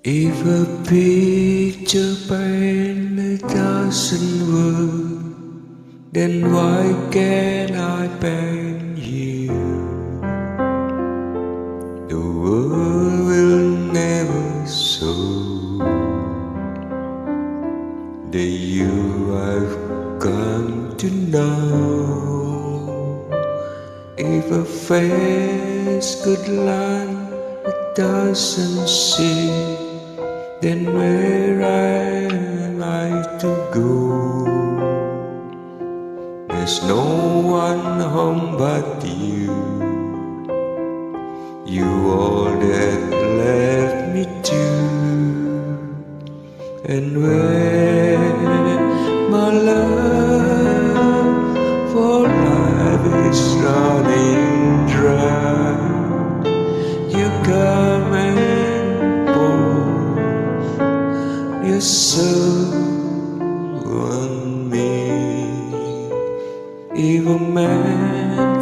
If a picture painted doesn't work, then why can't I paint you? The world will never show the you I've come to know. If a face could line that doesn't see, then where am I to go? There's no one home but you. You all that left me to. And when my love for life is running dry, you come and pour your soul on me. If a man